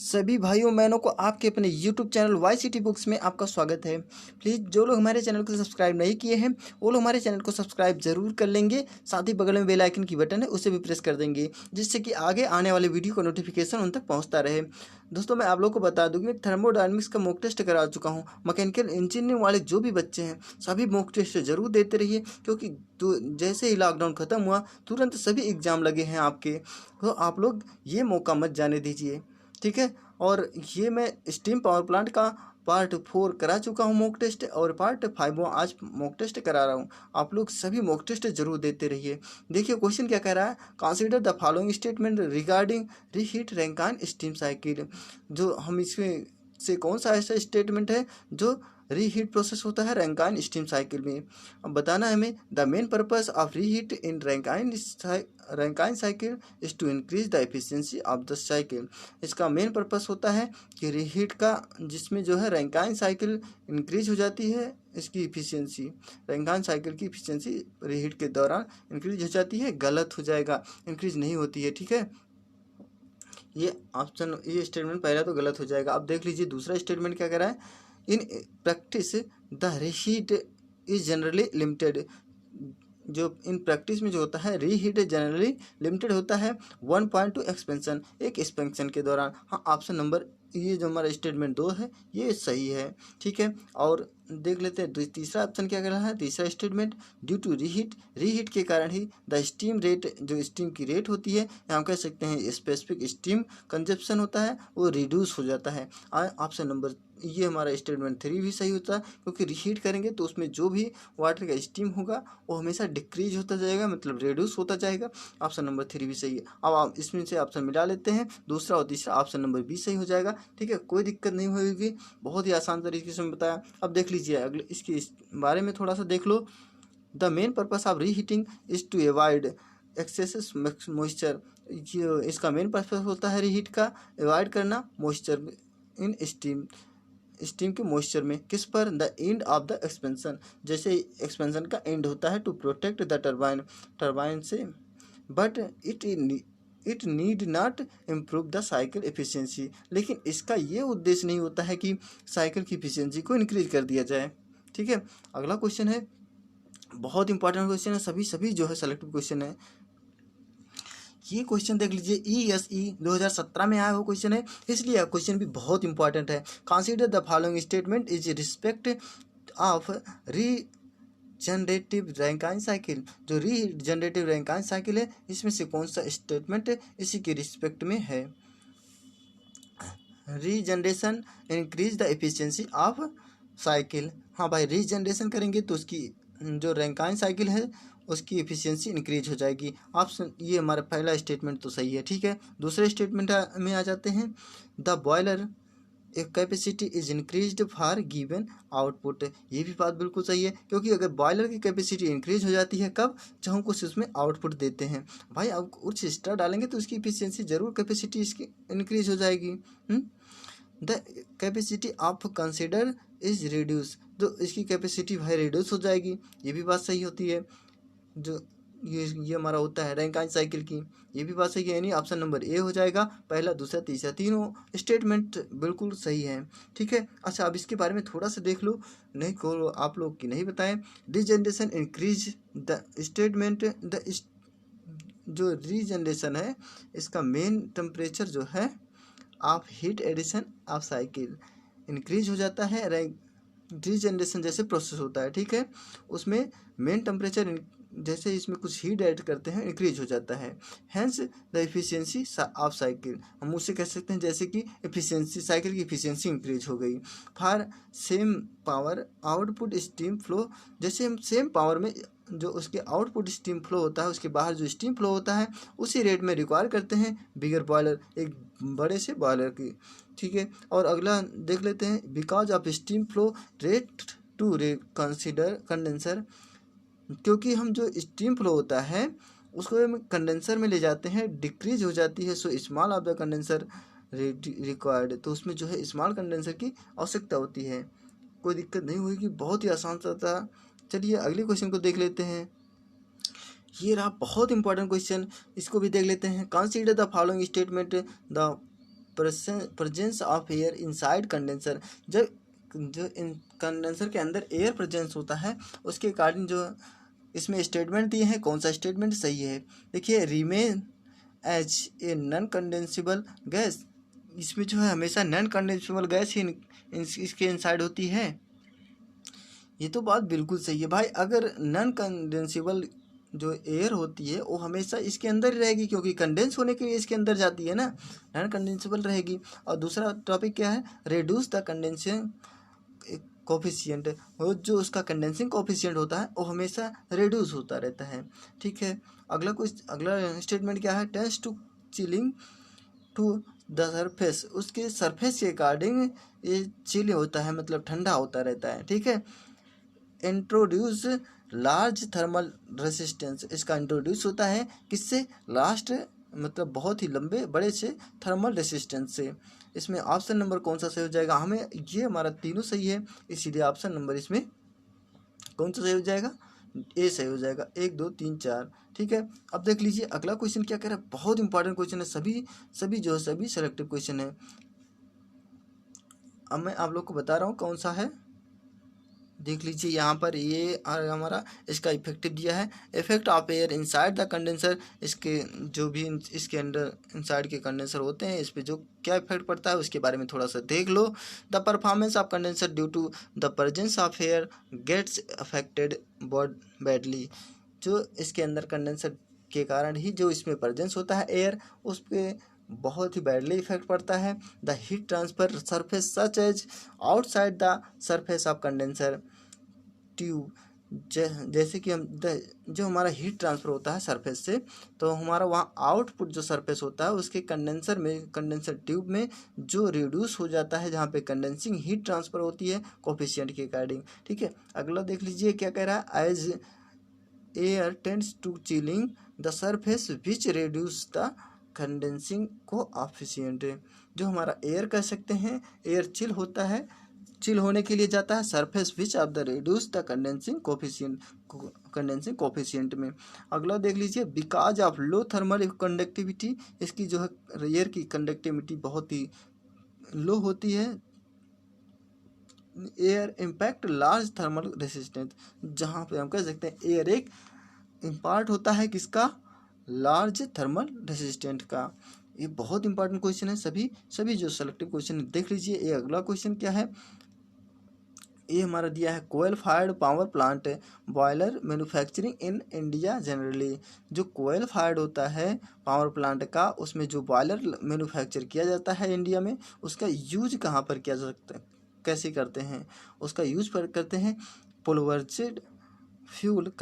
सभी भाइयों बहनों को आपके अपने YouTube चैनल YCT बुक्स में आपका स्वागत है। प्लीज़ जो लोग हमारे चैनल को सब्सक्राइब नहीं किए हैं वो लोग हमारे चैनल को सब्सक्राइब जरूर कर लेंगे। साथ ही बगल में बेल आइकन की बटन है उसे भी प्रेस कर देंगे, जिससे कि आगे आने वाले वीडियो का नोटिफिकेशन उन तक पहुँचता रहे। दोस्तों, मैं आप लोग को बता दूँ कि थर्मोडायनेमिक्स का मॉक टेस्ट करा चुका हूँ। मैकेनिकल इंजीनियरिंग वाले जो भी बच्चे हैं सभी मॉक टेस्ट जरूर देते रहिए, क्योंकि जैसे ही लॉकडाउन ख़त्म हुआ तुरंत सभी एग्ज़ाम लगे हैं आपके। तो आप लोग ये मौका मत जाने दीजिए, ठीक है। और ये मैं स्टीम पावर प्लांट का पार्ट 4 करा चुका हूँ मॉक टेस्ट, और पार्ट 5 आज मॉक टेस्ट करा रहा हूँ। आप लोग सभी मॉक टेस्ट जरूर देते रहिए। देखिए क्वेश्चन क्या कह रहा है, consider the following statement regarding reheat Rankine steam cycle. जो हम इसमें से कौन सा ऐसा स्टेटमेंट है जो रीहीट प्रोसेस होता है रैंकाइन स्टीम साइकिल में। अब बताना है हमें, the main purpose of reheat in Rankine cycle is to increase the efficiency of the cycle. इसका मेन पर्पस होता है कि रीहीट का, जिसमें जो है रैंकाइन साइकिल इंक्रीज हो जाती है, इसकी इफिशियंसी, रैंकाइन साइकिल की इफिशियंसी रीहीट के दौरान इंक्रीज हो जाती है। गलत हो जाएगा, इंक्रीज नहीं होती है, ठीक है। ये ऑप्शन, ये स्टेटमेंट पहला तो गलत हो जाएगा। अब देख लीजिए दूसरा स्टेटमेंट क्या कह रहा है, in practice the reheat is generally limited. जो इन प्रैक्टिस में जो होता है रीहीट जनरली लिमिटेड होता है 1.2 एक्सपेंशन, एक एक्सपेंशन के दौरान। हाँ, ऑप्शन नंबर, ये जो हमारा स्टेटमेंट 2 है ये सही है, ठीक है। और देख लेते हैं तीसरा ऑप्शन क्या कर रहा है। तीसरा स्टेटमेंट, ड्यू टू रीहीट के कारण ही द स्टीम रेट, जो स्टीम की रेट होती है, हम कह सकते हैं स्पेसिफिक स्टीम कंजप्शन होता है, वो रिड्यूस हो जाता है। ऑप्शन नंबर, ये हमारा स्टेटमेंट 3 भी सही होता है, क्योंकि रीहीट करेंगे तो उसमें जो भी वाटर का स्टीम होगा वो हमेशा डिक्रीज होता जाएगा, मतलब रिड्यूस होता जाएगा। ऑप्शन नंबर 3 भी सही है। अब आप इसमें से ऑप्शन मिला लेते हैं, दूसरा और तीसरा, ऑप्शन नंबर बी सही हो जाएगा, ठीक है। कोई दिक्कत नहीं होगी, बहुत ही आसान तरीके से मैं बताया। अब देख लीजिए अगले, इसके इस बारे में थोड़ा सा देख लो। The main purpose of reheating is to avoid excess moisture. ये इसका मेन पर्पस होता है रीहीट का अवॉइड करना मॉइस्चर इन स्टीम के मॉइस्चर में। किस पर, the end of the expansion, जैसे एक्सपेंशन का एंड होता है, टू प्रोटेक्ट द टर्बाइन से, but it need not improve the cycle efficiency. लेकिन इसका ये उद्देश्य नहीं होता है कि साइकिल की एफिशिएंसी को इंक्रीज कर दिया जाए, ठीक है। अगला क्वेश्चन है, बहुत इंपॉर्टेंट क्वेश्चन है, सभी जो है सेलेक्टिव क्वेश्चन है। ये क्वेश्चन देख लीजिए, ESE 2017 में आया हुआ क्वेश्चन है, इसलिए क्वेश्चन भी बहुत इंपॉर्टेंट है। Consider the following statement is respect of regenerative Rankine cycle. जो रीजनरेटिव रैंकाइन साइकिल है, इसमें से कौन सा स्टेटमेंट इसी के रिस्पेक्ट में है। Regeneration increase the efficiency of cycle. हाँ भाई, रीजनरेशन करेंगे तो उसकी जो रैंकाइन साइकिल है उसकी एफिशिएंसी इंक्रीज हो जाएगी। ऑप्शन, ये हमारा पहला स्टेटमेंट तो सही है, ठीक है। दूसरे स्टेटमेंट में आ जाते हैं, द बॉयलर एक capacity is increased for given output. ये भी बात बिल्कुल सही है, क्योंकि अगर बॉयलर की कैपेसिटी इंक्रीज हो जाती है कब, जब हम कुछ उसमें आउटपुट देते हैं। भाई आप उच्च स्टार डालेंगे तो उसकी एफिशिएंसी जरूर, कैपेसिटी इसकी इंक्रीज हो जाएगी। The capacity of consider is reduce, तो इसकी कैपेसिटी भाई रिड्यूस हो जाएगी, ये भी बात सही होती है। जो ये हमारा होता है रैंकाइन साइकिल की, ये भी बात सही है, यानी ऑप्शन नंबर ए हो जाएगा। पहला, दूसरा, तीसरा, तीनों स्टेटमेंट बिल्कुल सही है, ठीक है। अच्छा, अब इसके बारे में थोड़ा सा देख लो, नहीं को आप लोग की नहीं बताएं। Regeneration increase the statement, the जो रीजनरेशन है इसका मेन टेम्परेचर जो है of heat addition of cycle increase हो जाता है। रीजनरेशन जैसे प्रोसेस होता है, ठीक है, उसमें मेन टेम्परेचर जैसे इसमें कुछ हीट ऐड करते हैं इंक्रीज हो जाता है। Hence the efficiency of cycle, हम उससे कह सकते हैं जैसे कि एफिशिएंसी, साइकिल की एफिशिएंसी इंक्रीज हो गई। For same power output steam flow, जैसे हम सेम पावर में जो उसके आउटपुट स्टीम फ्लो होता है, उसके बाहर जो स्टीम फ्लो होता है उसी रेट में रिक्वायर करते हैं बिगर बॉयलर, एक बड़े से बॉयलर की, ठीक है। और अगला देख लेते हैं, because of steam flow rate to consider condenser, क्योंकि हम जो स्टीम फ्लो होता है उसको हम कंडेंसर में ले जाते हैं, डिक्रीज हो जाती है, so small of the condenser required, तो उसमें जो है स्मॉल कंडेंसर की आवश्यकता होती है। कोई दिक्कत नहीं होगी, बहुत ही आसान सा था। चलिए अगले क्वेश्चन को देख लेते हैं। ये रहा बहुत इंपॉर्टेंट क्वेश्चन, इसको भी देख लेते हैं। Consider the following statement, the presence of air inside condenser, जब जो इन कंडेंसर के अंदर एयर प्रेजेंस होता है उसके अकॉर्डिंग जो इसमें स्टेटमेंट दिए हैं, कौन सा स्टेटमेंट सही है। देखिए, remain as a non condensable gas, इसमें जो है हमेशा नॉन कंडेंसिबल गैस ही इसके इनसाइड होती है। ये तो बात बिल्कुल सही है भाई। अगर नॉन कंडेंसिबल जो एयर होती है वो हमेशा इसके अंदर ही रहेगी, क्योंकि कंडेंस होने के लिए इसके अंदर जाती है ना, नॉन कंडेंसिबल रहेगी। और दूसरा टॉपिक क्या है, रिड्यूस द कंडेंसिंग कोफिशिएंट, वो जो उसका कंडेंसिंग कोफिशिएंट होता है वो हमेशा रिड्यूस होता रहता है। ठीक है, अगला स्टेटमेंट क्या है, tends to chilling to the surface, उसके सरफेस के अकॉर्डिंग ये चिल होता है, मतलब ठंडा होता रहता है। ठीक है, इंट्रोड्यूस लार्ज थर्मल रेसिस्टेंस, इसका इंट्रोड्यूस होता है किससे, लास्ट मतलब बहुत ही लंबे बड़े से थर्मल रेसिस्टेंस से। इसमें ऑप्शन नंबर कौन सा सही हो जाएगा, हमें ये हमारा तीनों सही है, इसीलिए ऑप्शन नंबर इसमें कौन सा सही हो जाएगा, ए सही हो जाएगा। 1 2 3 4। ठीक है, अब देख लीजिए अगला क्वेश्चन क्या कह रहा है, बहुत इंपॉर्टेंट क्वेश्चन है, सभी सेलेक्टिव क्वेश्चन है। अब मैं आप लोग को बता रहा हूँ कौन सा है। देख लीजिए यहाँ पर ये हमारा इसका इफेक्टिव दिया है, effect of air inside the condenser, इसके जो भी इसके अंदर इनसाइड के कंडेंसर होते हैं इस पर जो क्या इफेक्ट पड़ता है उसके बारे में थोड़ा सा देख लो। The performance of condenser due to the presence of air gets affected badly, जो इसके अंदर कंडेंसर के कारण ही जो इसमें प्रेजेंस होता है एयर, उस पर बहुत ही बैडली इफेक्ट पड़ता है। The heat transfer surface such as outside the surface of condenser tube, जैसे कि जो हमारा हीट ट्रांसफ़र होता है सरफेस से, तो हमारा वहाँ आउटपुट जो सरफेस होता है उसके कंडेंसर ट्यूब में जो रिड्यूस हो जाता है, जहाँ पे कंडेंसिंग हीट ट्रांसफ़र होती है कोफिशिएंट के अकॉर्डिंग। ठीक है, अगला देख लीजिए क्या कह रहा है, as air tends to chilling the surface which reduce the condensing coefficient, जो हमारा एयर कह सकते हैं, एयर चिल होता है, चिल होने के लिए जाता है surface which of the reduce the condensing coefficient में। अगला देख लीजिए, because of low thermal conductivity, इसकी जो है एयर की कंडक्टिविटी बहुत ही लो होती है। Air impact large thermal resistance, जहाँ पे हम कह सकते हैं एयर एक इम्पार्ट होता है किसका, लार्ज थर्मल रेसिस्टेंट का। ये बहुत इंपॉर्टेंट क्वेश्चन है, सभी जो सेलेक्टिव क्वेश्चन है। देख लीजिए ये अगला क्वेश्चन क्या है, ये हमारा दिया है, coal fired power plant boiler manufacturing in India generally, जो कोयल फायर्ड होता है पावर प्लांट का, उसमें जो बॉयलर मैन्युफैक्चर किया जाता है इंडिया में, उसका यूज कहाँ पर किया जा सकता है, कैसे करते हैं, उसका यूज पर करते हैं पुलवर्जेड फ्यूल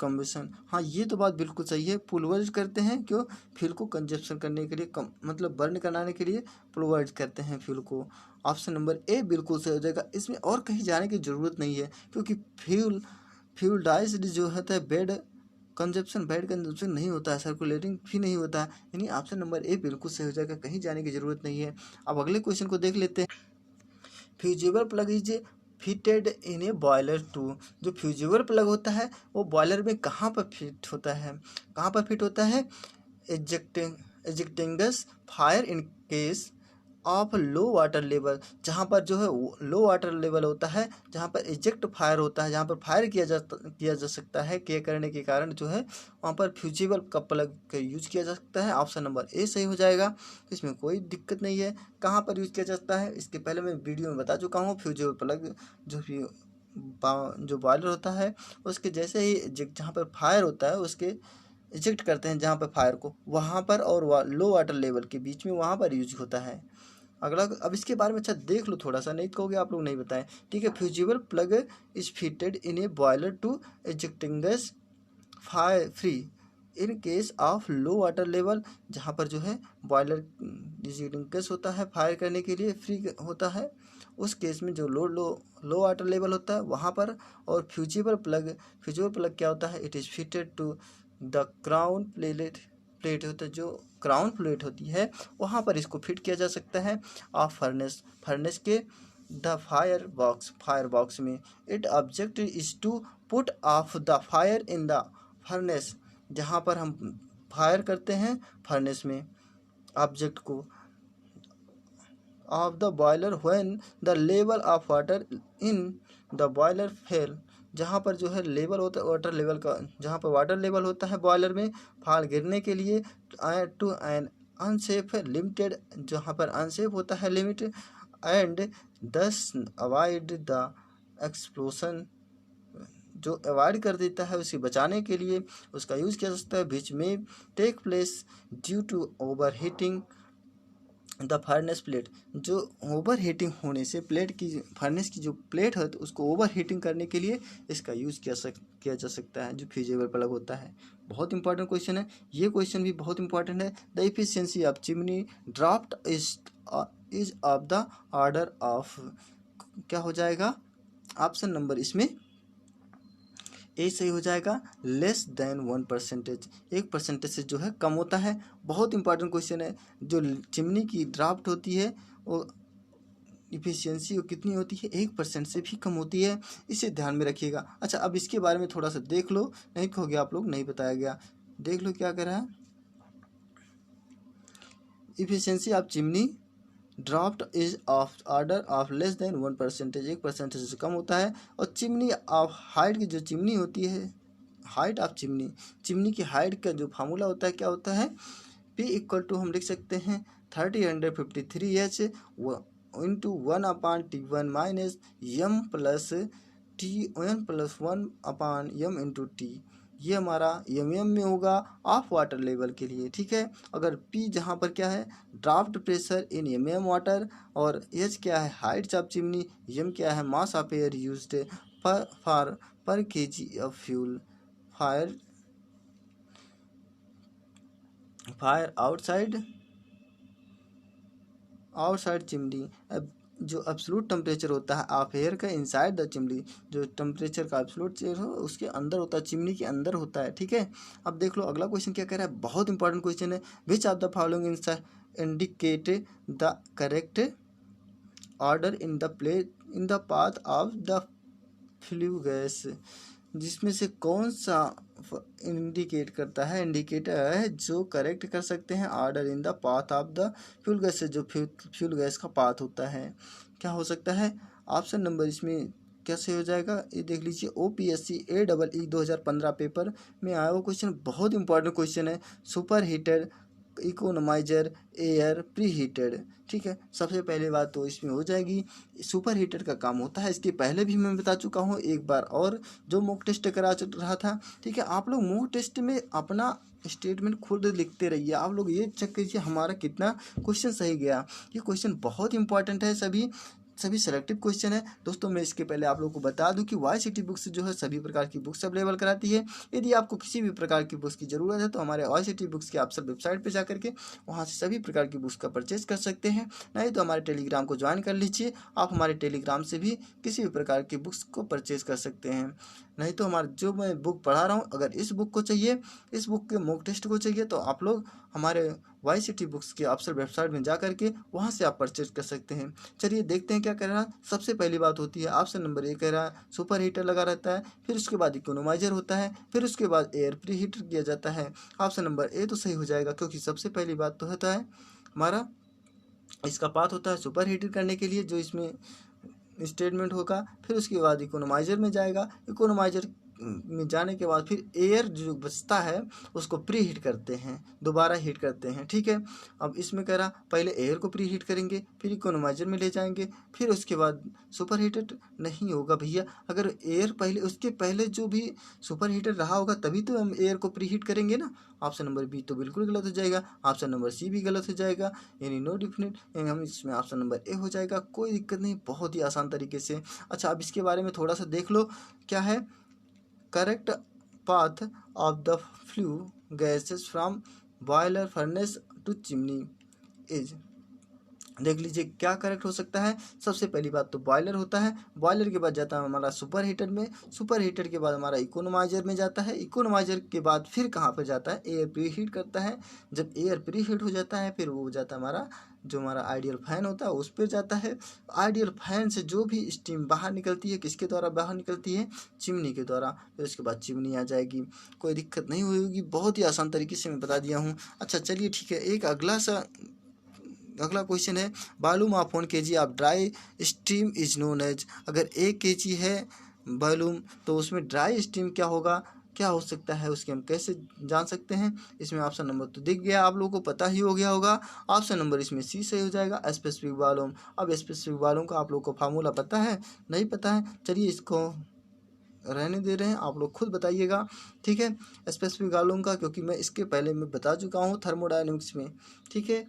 कंबशन। हाँ, ये तो बात बिल्कुल सही है, पुलवर्ज करते हैं, क्यों, फ्यूल को कंजप्शन करने के लिए, कम मतलब बर्न कराने के लिए पुलवर्ज करते हैं फ्यूल को। ऑप्शन नंबर ए बिल्कुल सही हो जाएगा, इसमें और कहीं जाने की ज़रूरत नहीं है, क्योंकि फ्यूल डाइज जो होता है बेड कंजप्शन नहीं होता है, सर्कुलेटिंग भी नहीं होता है, यानी ऑप्शन नंबर ए बिल्कुल सही हो जाएगा, कहीं जाने की ज़रूरत नहीं है। अब अगले क्वेश्चन को देख लेते हैं, fusible plug is fitted in a boiler to, जो फ्यूजिबल प्लग होता है वो बॉयलर में कहाँ पर फिट होता है, कहाँ पर फिट होता है, extinguish fire in case of low water level, जहाँ पर जो है लो वाटर लेवल होता है, जहाँ पर इजेक्ट फायर होता है, जहाँ पर फायर किया जा सकता है, किए करने के कारण जो है वहाँ पर फ्यूजिबल का प्लग का यूज किया जा सकता है। ऑप्शन नंबर ए सही हो जाएगा, इसमें कोई दिक्कत नहीं है। कहाँ पर यूज किया जाता है, इसके पहले मैं वीडियो में बता चुका हूँ, फ्यूजिबल प्लग जो बॉयलर होता है उसके जैसे ही जहाँ पर फायर होता है उसके इजेक्ट करते हैं, जहाँ पर फायर को, वहाँ पर और लो वाटर लेवल के बीच में वहाँ पर यूज होता है। अगला, अब इसके बारे में अच्छा देख लो थोड़ा सा, नहीं कहोगे आप लोग नहीं बताएं। ठीक है, fusible plug is fitted in a boiler to extinguish fire free in case of low water level, जहाँ पर जो है बॉयलर एजेक्टिंगस होता है फायर करने के लिए फ्री होता है, उस केस में जो लो वाटर लेवल होता है वहाँ पर। और फ्यूजिबल प्लग क्या होता है, it is fitted to the crown plate होता है, जो क्राउन प्लेट होती है वहाँ पर इसको फिट किया जा सकता है। ऑफ फर्नेस के द फायर बॉक्स में, it object is to put off the fire in the furnace, जहाँ पर हम फायर करते हैं फर्नेस में ऑब्जेक्ट को, of the boiler when the level of water in the boiler fail. जहाँ पर जो है लेवल होता है वाटर लेवल का, जहाँ पर वाटर लेवल होता है बॉयलर में फाल गिरने के लिए टू एन अनसेफ लिमिटेड, जहाँ पर अनसेफ होता है लिमिट, एंड दस अवॉइड द एक्सप्लोशन, जो अवॉइड कर देता है उसे बचाने के लिए उसका यूज़ किया जा सकता है। विच में take place due to over heating the furnace plate, जो ओवर हीटिंग होने से प्लेट की फर्नेस की जो प्लेट है तो उसको ओवर हीटिंग करने के लिए इसका यूज़ किया जा सकता है, जो फ्यूजेबल प्लग होता है। बहुत इंपॉर्टेंट क्वेश्चन है, ये क्वेश्चन भी बहुत इंपॉर्टेंट है। The efficiency of chimney draft is of the order of, क्या हो जाएगा ऑप्शन नंबर इसमें ए सही हो जाएगा, लेस देन 1%, 1% से जो है कम होता है। बहुत इंपॉर्टेंट क्वेश्चन है। जो चिमनी की ड्राफ्ट होती है वो इफिशियंसी वो कितनी होती है, 1% से भी कम होती है, इसे ध्यान में रखिएगा। अच्छा, अब इसके बारे में थोड़ा सा देख लो, नहीं कहोगे आप लोग नहीं बताया गया, देख लो क्या कर रहा है। Efficiency of chimney draft is of order of less than 1%, 1% से कम होता है। और चिमनी ऑफ हाइट की जो चिमनी होती है, हाइट ऑफ चिमनी, चिमनी की हाइट का जो फार्मूला होता है क्या होता है, P इक्वल टू हम लिख सकते हैं 3053H into 1/T1 minus M plus T1 plus 1/m into T. ये हमारा एम में होगा ऑफ वाटर लेवल के लिए, ठीक है। अगर P जहाँ पर क्या है draft pressure in M water, और H क्या है हाइट ऑफ चिमनी, M क्या है मास ऑफ एयर यूज्ड पर kg of fuel fire outside chimney. अब जो एब्सोल्यूट टेम्परेचर होता है ऑफ एयर का इनसाइड द चिमनी, जो टेम्परेचर का एब्सोल्यूट टेम्परेचर हो उसके अंदर होता है, चिमनी के अंदर होता है, ठीक है। अब देख लो अगला क्वेश्चन क्या कह रहा है, बहुत इंपॉर्टेंट क्वेश्चन है। Which of the following indicate the correct order in the path of the flue gas, जिसमें से कौन सा इंडिकेट करता है, इंडिकेटर है जो करेक्ट कर सकते हैं order in the path of the fuel gas से, जो फ्यूल गैस का पाथ होता है क्या हो सकता है। ऑप्शन नंबर इसमें कैसे हो जाएगा, ये देख लीजिए। OPSC AEE 2015 पेपर में आया वो क्वेश्चन, बहुत इंपॉर्टेंट क्वेश्चन है। Super heater, economiser, air pre heated, ठीक है। सबसे पहले बात तो इसमें हो जाएगी सुपर हीटर का काम होता है, इसके पहले भी मैं बता चुका हूँ एक बार, और जो मॉक टेस्ट करा रहा था, ठीक है। आप लोग मॉक टेस्ट में अपना स्टेटमेंट खुद लिखते रहिए, आप लोग ये चेक कीजिए हमारा कितना क्वेश्चन सही गया। ये क्वेश्चन बहुत इंपॉर्टेंट है, सभी सेलेक्टिव क्वेश्चन है दोस्तों। मैं इसके पहले आप लोगों को बता दूं कि YCT बुक्स जो है सभी प्रकार की बुक्स अवेलेबल कराती है। यदि आपको किसी भी प्रकार की बुक्स की ज़रूरत है तो हमारे YCT बुक्स के आप सब वेबसाइट पे जा करके वहाँ से सभी प्रकार की बुक्स का परचेज कर सकते हैं। नहीं तो हमारे टेलीग्राम को ज्वाइन कर लीजिए, आप हमारे टेलीग्राम से भी किसी भी प्रकार की बुक्स को परचेज कर सकते हैं। नहीं तो हमारे जो मैं बुक पढ़ा रहा हूँ, अगर इस बुक को चाहिए, इस बुक के मॉक टेस्ट को चाहिए, तो आप लोग हमारे YCT बुक्स के ऑफिशियल वेबसाइट में जा करके वहाँ से आप परचेज कर सकते हैं। चलिए देखते हैं क्या कह रहा है। सबसे पहली बात होती है ऑप्शन नंबर ए कह रहा है सुपर हीटर लगा रहता है, फिर उसके बाद इकोनोमाइजर होता है, फिर उसके बाद एयर प्री हीटर किया जाता है। ऑप्शन नंबर ए तो सही हो जाएगा, क्योंकि सबसे पहली बात तो होता है हमारा इसका पाथ होता है सुपर हीटर करने के लिए, जो इसमें स्टेटमेंट होगा। फिर उसके बाद इकोनोमाइजर में जाएगा, इकोनोमाइजर में जाने के बाद फिर एयर जो बचता है उसको प्री हीट करते हैं, दोबारा हीट करते हैं, ठीक है। अब इसमें कह रहा पहले एयर को प्री हीट करेंगे, फिर इकोनोमाइजर में ले जाएंगे, फिर उसके बाद सुपर हीटर नहीं होगा भैया। अगर एयर पहले, उसके पहले जो भी सुपर हीटर रहा होगा तभी तो हम एयर को प्री हीट करेंगे ना। ऑप्शन नंबर बी तो बिल्कुल गलत हो जाएगा, ऑप्शन नंबर सी भी गलत हो जाएगा, यानी नो डिफिनेट, यानी हम इसमें ऑप्शन नंबर ए हो जाएगा। कोई दिक्कत नहीं, बहुत ही आसान तरीके से। अच्छा, अब इसके बारे में थोड़ा सा देख लो क्या है। Correct path of the flue gases from boiler furnace to chimney is, देख लीजिए क्या करेक्ट हो सकता है। सबसे पहली बात तो बॉयलर होता है, बॉयलर के बाद जाता है हमारा सुपर हीटर में, सुपर हीटर के बाद हमारा इकोनोमाइजर में जाता है, इकोनोमाइजर के बाद फिर कहाँ पर जाता है, एयर प्री हीट करता है। जब एयर प्री हीट हो जाता है फिर वो हो जाता है हमारा जो हमारा आइडियल फैन होता है उस पर जाता है। आइडियल फैन से जो भी स्टीम बाहर निकलती है किसके द्वारा बाहर निकलती है, चिमनी के द्वारा। फिर उसके बाद चिमनी आ जाएगी, कोई दिक्कत नहीं होगी, बहुत ही आसान तरीके से मैं बता दिया हूँ। अच्छा चलिए ठीक है, एक अगला सा अगला क्वेश्चन है volume of 1 kg of dry steam is known as. अगर 1 kg है वॉल्यूम तो उसमें ड्राई स्टीम क्या होगा, क्या हो सकता है, उसके हम कैसे जान सकते हैं। इसमें ऑप्शन नंबर तो दिख गया, आप लोगों को पता ही हो गया होगा। ऑप्शन नंबर इसमें सी सही हो जाएगा, स्पेसिफिक वॉल्यूम। अब स्पेसिफिक वॉल्यूम का आप लोगों को फार्मूला पता है, नहीं पता है, चलिए इसको रहने दे रहे हैं, आप लोग खुद बताइएगा, ठीक है। स्पेसिफिक वॉल्यूम का, क्योंकि मैं इसके पहले मैं बता चुका हूँ थर्मोडायनेमिक्स में, ठीक है।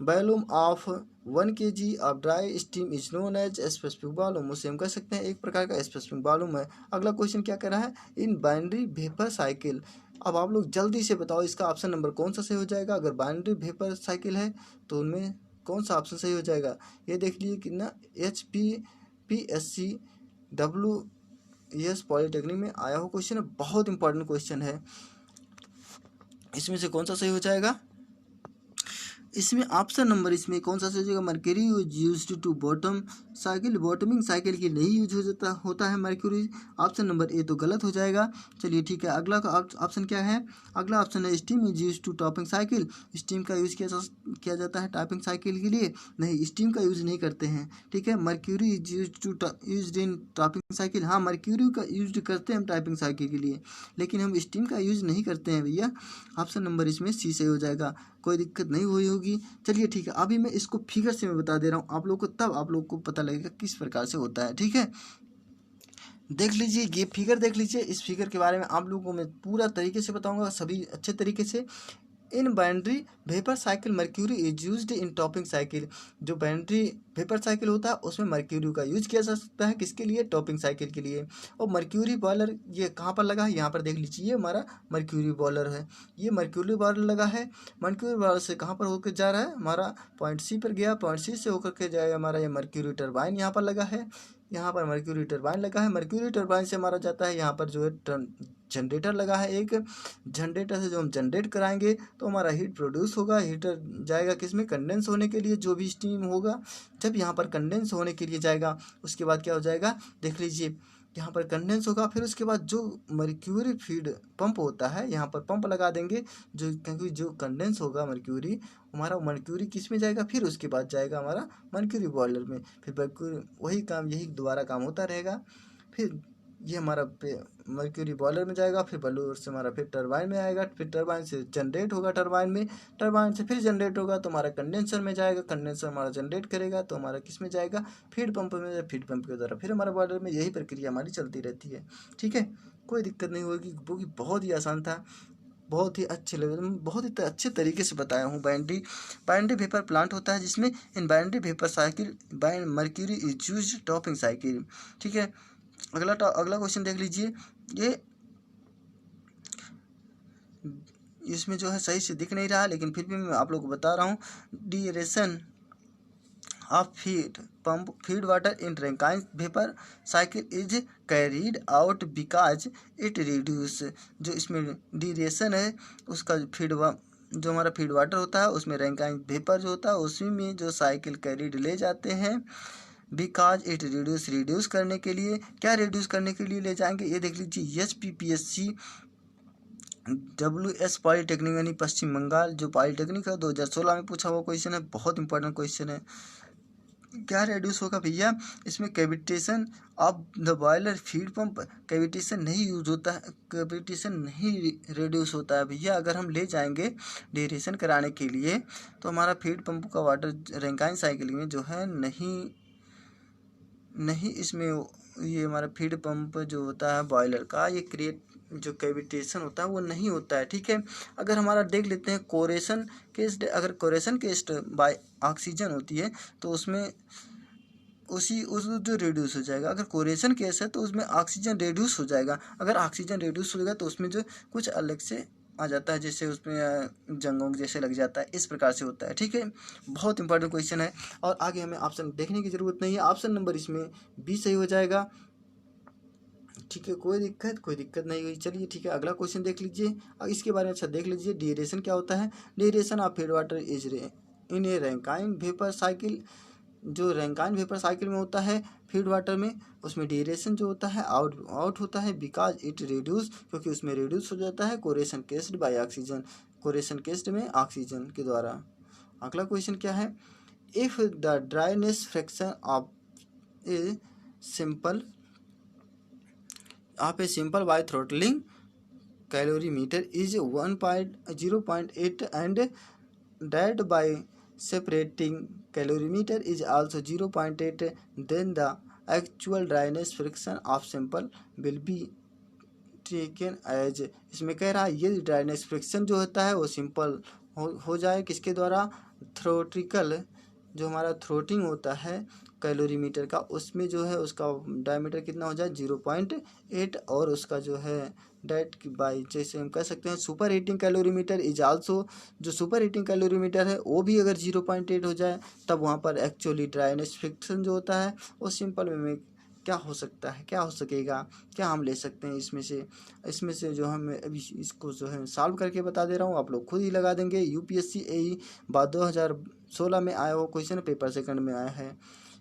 Volume of 1 kg of dry steam is known as specific volume, उसे हम कह सकते हैं एक प्रकार का स्पेसिफिक वॉल्यूम है। अगला क्वेश्चन क्या कर रहा है, इन बाइनरी वेपर साइकिल। अब आप लोग जल्दी से बताओ इसका ऑप्शन नंबर कौन सा सही हो जाएगा। अगर बाइनरी वेपर साइकिल है तो उनमें कौन सा ऑप्शन सही हो जाएगा, ये देख लीजिए कि ना HPPSC WES पॉलिटेक्निक में आया हुआ क्वेश्चन है, बहुत इंपॉर्टेंट क्वेश्चन है। इसमें से कौन सा सही हो जाएगा, इसमें ऑप्शन नंबर इसमें कौन सा सही हो जाएगा, mercury used to bottom cycle, bottoming cycle के लिए यूज होता है मर्क्यूरी। ऑप्शन नंबर ए तो गलत हो जाएगा। चलिए ठीक है, अगला का ऑप्शन क्या है, अगला ऑप्शन है steam is use to topping cycle. Steam का यूज किया जाता है टॉपिंग साइकिल के लिए, नहीं स्टीम का यूज नहीं करते हैं, ठीक है। Mercury is use in topping cycle, हाँ मर्क्यूरी का यूज करते हैं हम टाइपिंग साइकिल के लिए, लेकिन हम स्टीम का यूज नहीं करते हैं भैया। ऑप्शन नंबर इसमें सी सही हो जाएगा, कोई दिक्कत नहीं हुई होगी। चलिए ठीक है, अभी मैं इसको फिगर से मैं बता दे रहा हूँ आप लोग को, तब आप लोग को पता लगेगा किस प्रकार से होता है, ठीक है। देख लीजिए ये फिगर देख लीजिए, इस फिगर के बारे में आप लोगों को मैं पूरा तरीके से बताऊंगा, सभी अच्छे तरीके से। In binary vapour cycle mercury is used in topping cycle, जो बाइनरी वेपर साइकिल होता है उसमें मर्क्यूरी का यूज किया जा सकता है, किसके लिए, टॉपिंग साइकिल के लिए। और मर्क्यूरी बॉयलर ये कहाँ पर लगा है, यहाँ पर देख लीजिए, ये हमारा मर्क्यूरी बॉयलर है, ये मर्क्यूरी बॉयलर लगा है। मर्क्यूरी बॉयलर से कहाँ पर होकर जा रहा है, हमारा पॉइंट सी पर गया, पॉइंट सी से होकर के जाएगा हमारा ये मर्क्यूरी टरबाइन यहाँ पर लगा है, यहाँ पर मर्क्यूरी टरबाइन लगा है। मर्क्यूरी टरबाइन से हमारा जाता है यहाँ पर जो है जनरेटर लगा है एक, जनरेटर से जो हम जनरेट कराएंगे तो हमारा हीट प्रोड्यूस होगा, हीटर जाएगा किस में, कंडेंस होने के लिए, जो भी स्टीम होगा जब यहाँ पर कंडेंस होने के लिए जाएगा उसके बाद क्या हो जाएगा, देख लीजिए यहाँ पर कंडेंस होगा। फिर उसके बाद जो मर्क्यूरी फीड पंप होता है यहाँ पर पंप लगा देंगे, जो क्योंकि जो कंडेंस होगा मर्क्यूरी, हमारा मर्क्यूरी किस में जाएगा, फिर उसके बाद जाएगा हमारा मर्क्यूरी बॉयलर में, फिर मर्क्यूरी वही काम, यही दोबारा काम होता रहेगा। फिर ये हमारा मर्क्यूरी बॉयलर में जाएगा, फिर बॉयलर से हमारा फिर टरबाइन में आएगा, फिर टरबाइन से जनरेट होगा, टरबाइन में, टरबाइन से फिर जनरेट होगा तो हमारा कंडेंसर में जाएगा, कंडेंसर हमारा जनरेट करेगा तो हमारा किस में जाएगा, फीड पंप में, फीड पंप के द्वारा फिर हमारा बॉयलर में, यही प्रक्रिया हमारी चलती रहती है, ठीक है। कोई दिक्कत नहीं होगी, वो बहुत ही आसान था, बहुत ही अच्छे लेवल में, बहुत ही अच्छे तरीके से बताया हूँ। बाइनरी वेपर प्लांट होता है जिसमें in binary vapour cycle mercury is used topping cycle, ठीक है। अगला क्वेश्चन देख लीजिए, ये इसमें जो है सही से दिख नहीं रहा है, लेकिन फिर भी मैं आप लोग को बता रहा हूँ। Duration of feed water in Rankine vapour cycle is carried out because it reduce, जो इसमें ड्यूरेशन है उसका जो हमारा फीड वाटर होता है उसमें रैंकाइन वेपर जो होता है उसी में जो साइकिल कैरीड ले जाते हैं, बिकॉज इट रिड्यूस करने के लिए, क्या रिड्यूस करने के लिए ले जाएंगे, ये देख लीजिए HPPSC WS पॉलिटेक्निक यानी पश्चिम बंगाल जो पॉलिटेक्निक है 2016 में पूछा हुआ क्वेश्चन है, बहुत इंपॉर्टेंट क्वेश्चन है। क्या रिड्यूस होगा भैया, इसमें cavitation of the boiler feed pump, cavitation नहीं यूज होता है, कैविटेशन नहीं रिड्यूस होता है भैया। अगर हम ले जाएंगे ड्यूरेशन कराने के लिए तो हमारा फीड पंप का वाटर रैंकाइन साइकिल में जो है नहीं इसमें ये हमारा फीड पंप जो होता है बॉयलर का, ये क्रिएट जो कैविटेशन होता है वो नहीं होता है, ठीक है। अगर हमारा देख लेते हैं कोरेशन केस्ड, अगर कोरेशन केस्ड बाय ऑक्सीजन होती है तो उसमें उस जो रिड्यूस हो जाएगा, अगर कोरेशन केस है तो उसमें ऑक्सीजन रिड्यूस हो जाएगा, अगर ऑक्सीजन रिड्यूस हो जाएगा तो उसमें जो कुछ अलग से आ जाता है, जैसे उसमें जंगों जैसे लग जाता है, इस प्रकार से होता है, ठीक है। बहुत इंपॉर्टेंट क्वेश्चन है और आगे हमें ऑप्शन देखने की ज़रूरत नहीं है, ऑप्शन नंबर इसमें बी सही हो जाएगा, ठीक है। कोई दिक्कत नहीं हुई। चलिए ठीक है, अगला क्वेश्चन देख लीजिए, अब इसके बारे में अच्छा देख लीजिए, ड्यूरेशन क्या होता है, duration of feed water is in A Rankine vapour cycle, जो रैंकाइन वेपर साइकिल में होता है फीड वाटर में, उसमें ड्यूरेशन जो होता है आउट होता है, बिकॉज इट रिड्यूस, क्योंकि उसमें रिड्यूस हो जाता है, कोरेशन केस्ड बाय ऑक्सीजन, कोरेशन केस्ड में ऑक्सीजन के द्वारा। अगला क्वेश्चन क्या है, if the dryness fraction of a simple by throttling calorimeter is 0.8 and that by separating calorimeter is also 0.8, then the actual dryness friction of sample will be taken as. इसमें कह रहा है ये ड्राइनेस फ्रिक्शन जो होता है वो simple हो जाए किसके द्वारा, थ्रोट्रिकल जो हमारा थ्रोटिंग होता है कैलोरीमीटर का, उसमें जो है उसका डायमीटर कितना हो जाए 0.8 और उसका जो है डेट बाई, जैसे हम कह सकते हैं super heating calorimeter is also, जो सुपर हीटिंग कैलोरीमीटर है वो भी अगर 0.8 हो जाए तब वहाँ पर एक्चुअली ड्राइनेस फ्रिक्शन जो होता है वो सिंपल में क्या हो सकता है, क्या हो सकेगा, क्या हम ले सकते हैं इसमें से जो हम अभी इसको जो है सॉल्व करके बता दे रहा हूँ, आप लोग खुद ही लगा देंगे। यूपीएससी एई 2016 में आया हुआ क्वेश्चन, पेपर सेकंड में आया है।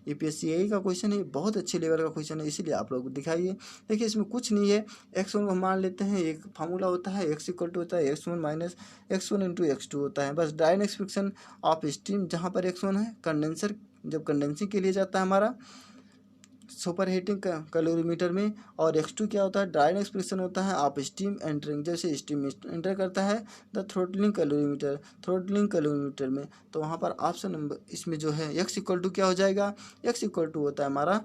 यूपीएससी एई का क्वेश्चन है, बहुत अच्छे लेवल का क्वेश्चन है, इसीलिए आप लोग दिखाइए। देखिए इसमें कुछ नहीं है, x1 हम मान लेते हैं, एक फार्मूला होता है x इक्वल टू होता है x1 minus x1 into x2 होता है, बस ड्राइनेस फ्रिक्शन ऑफ स्टीम जहाँ पर x1 है, कंडेंसर जब कंडेंसिंग के लिए जाता है हमारा सुपर हीटिंग कैलोरीमीटर में, और x2 क्या होता है, ड्राइनेस फ्रिक्शन होता है आप स्टीम एंटरिंग, जैसे स्टीम एंटर करता है द थ्रोटलिंग कैलोरीमीटर में, तो वहाँ पर ऑप्शन नंबर इसमें जो है x इक्वल टू क्या हो जाएगा, x इक्वल टू होता है हमारा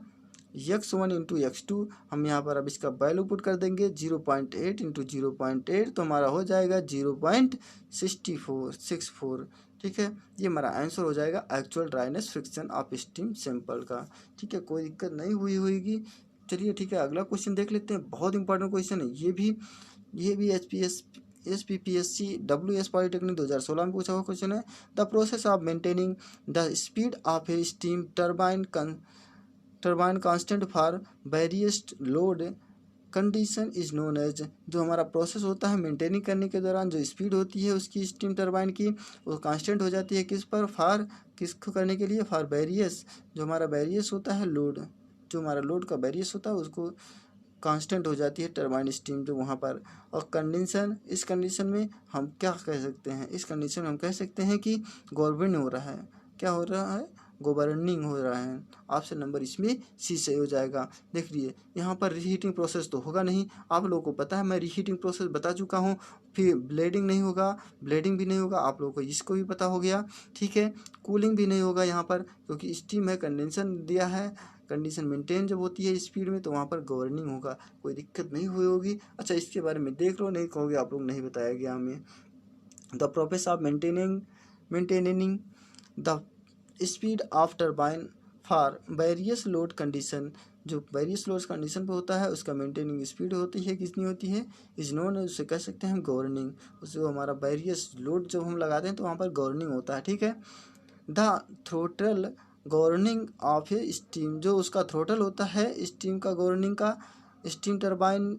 x1 इंटू x2, हम यहाँ पर अब इसका वैल्यू पुट कर देंगे 0.8 इंटू 0.8 तो हमारा हो जाएगा 0.64, ठीक है। ये हमारा आंसर हो जाएगा actual dryness friction of steam sample का, ठीक है। कोई दिक्कत नहीं हुई होगी। चलिए ठीक है, अगला क्वेश्चन देख लेते हैं, बहुत इंपॉर्टेंट क्वेश्चन है ये भी SPPSC WS पॉलिटेक्निक 2016 में पूछा हुआ क्वेश्चन है। The process of maintaining the speed of a steam turbine constant for various load condition is known as, जो हमारा प्रोसेस होता है मेंटेनिंग करने के दौरान जो स्पीड होती है उसकी स्टीम टरबाइन की वो कांस्टेंट हो जाती है किस पर, फॉर किसको करने के लिए, फॉर वेरियस, जो हमारा वेरियस होता है लोड, जो हमारा लोड का वेरियस होता है उसको कांस्टेंट हो जाती है टरबाइन स्टीम जो वहाँ पर। और कंडीशन, इस कंडीशन में हम क्या कह सकते हैं, इस कंडीशन में हम कह सकते हैं कि गवर्निंग हो रहा है, क्या हो रहा है, गवर्निंग हो रहा है। ऑप्शन नंबर इसमें सी सही हो जाएगा। देख लीजिए यहाँ पर रीहीटिंग प्रोसेस तो होगा नहीं, आप लोगों को पता है, मैं रीहीटिंग प्रोसेस बता चुका हूँ। फिर ब्लेडिंग नहीं होगा, ब्लेडिंग भी नहीं होगा, आप लोगों को इसको भी पता हो गया, ठीक है। कूलिंग भी नहीं होगा यहाँ पर क्योंकि स्टीम है, कंडेंसन दिया है, कंडीशन मेंटेन जब होती है स्पीड में तो वहाँ पर गवर्निंग होगा, कोई दिक्कत नहीं हुई होगी। अच्छा इसके बारे में देख लो, नहीं कहोगे आप लोग नहीं बताया गया हमें। The process of maintaining the speed of turbine for various load condition, जो वेरियस लोड कंडीशन पे होता है उसका मेंटेनिंग स्पीड होती है, कितनी होती है, इज नोन, उसे कह सकते हैं हम गवर्निंग, उसको हमारा वेरियस लोड जब हम लगाते हैं तो वहाँ पर गवर्निंग होता है, ठीक है। The throttle governing of a steam, जो उसका थ्रोटल होता है स्टीम का गवर्निंग का, steam turbine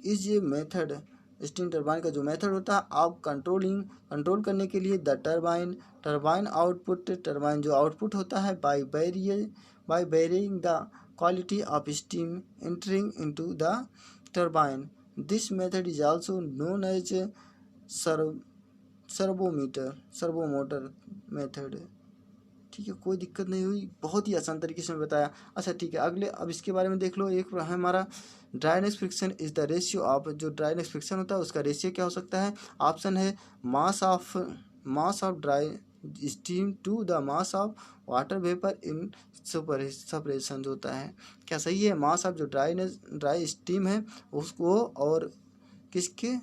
is a method, steam turbine का जो मेथड होता है आप कंट्रोल करने के लिए द टरबाइन आउटपुट, टरबाइन जो आउटपुट होता है by varying the quality of steam entering into the turbine, this method is also known as servo motor method, ठीक है। कोई दिक्कत नहीं हुई, बहुत ही आसान तरीके से मैं बताया। अच्छा ठीक है, अगले अब इसके बारे में देख लो, एक है हमारा dryness friction is the ratio of, जो ड्राइनेस फ्रिक्शन होता है उसका रेशियो क्या हो सकता है, ऑप्शन है mass of dry steam to the mass of water vapour in separation जो होता है, क्या सही है, मास ऑफ जो ड्राई स्टीम है उसको और किसके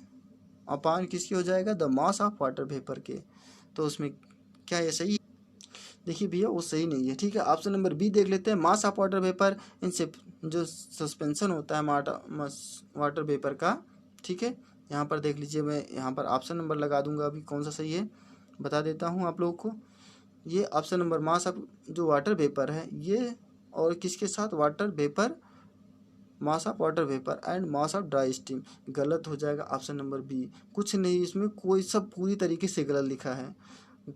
अपान किसके हो जाएगा, the mass of water vapour के, तो उसमें क्या ये सही है, देखिए भैया वो सही नहीं है, ठीक है। ऑप्शन नंबर बी देख लेते हैं, मास ऑफ वाटर वेपर इनसे जो सस्पेंशन होता है वाटर वेपर का, ठीक है। यहाँ पर देख लीजिए, मैं यहाँ पर ऑप्शन नंबर लगा दूंगा, अभी कौन सा सही है बता देता हूँ आप लोगों को। ये ऑप्शन नंबर मास ऑफ जो वाटर वेपर है ये, और किसके साथ, water vapour, mass of water vapour and mass of dry steam, गलत हो जाएगा ऑप्शन नंबर बी, कुछ नहीं इसमें कोई, सब पूरी तरीके से गलत लिखा है।